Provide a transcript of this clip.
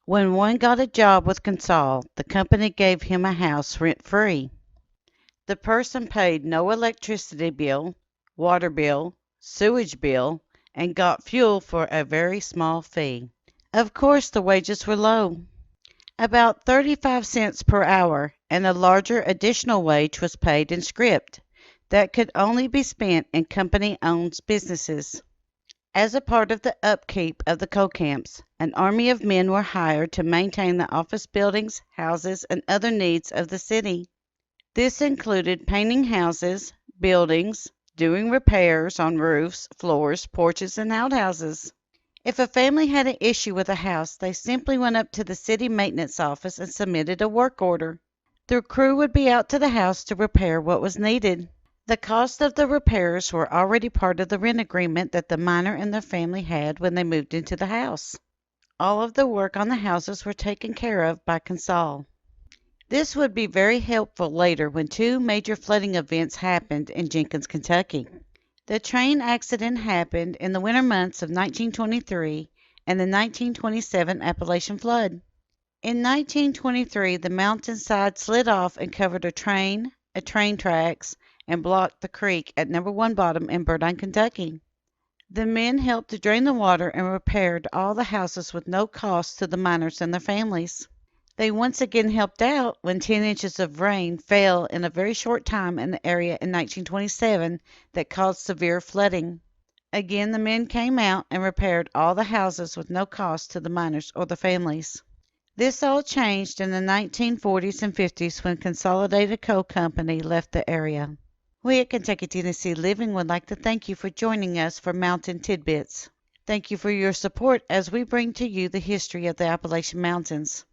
When one got a job with Consol, the company gave him a house rent-free. The person paid no electricity bill, water bill, sewage bill, and got fuel for a very small fee. Of course, the wages were low, about 35 cents per hour, and a larger additional wage was paid in script that could only be spent in company-owned businesses. As a part of the upkeep of the coal camps, an army of men were hired to maintain the office buildings, houses, and other needs of the city. This included painting houses, buildings, doing repairs on roofs, floors, porches, and outhouses. If a family had an issue with a house, they simply went up to the city maintenance office and submitted a work order. The crew would be out to the house to repair what was needed. The cost of the repairs were already part of the rent agreement that the miner and their family had when they moved into the house. All of the work on the houses were taken care of by Consol. This would be very helpful later when two major flooding events happened in Jenkins, Kentucky. The train accident happened in the winter months of 1923 and the 1927 Appalachian flood. In 1923, the mountainside slid off and covered a train tracks, and blocked the creek at Number 1 Bottom in Burdine, Kentucky. The men helped to drain the water and repaired all the houses with no cost to the miners and their families. They once again helped out when 10 inches of rain fell in a very short time in the area in 1927 that caused severe flooding. Again, the men came out and repaired all the houses with no cost to the miners or the families. This all changed in the 1940s and 50s when Consolidated Coal Company left the area. We at Kentucky Tennessee Living would like to thank you for joining us for Mountain Tidbits. Thank you for your support as we bring to you the history of the Appalachian Mountains.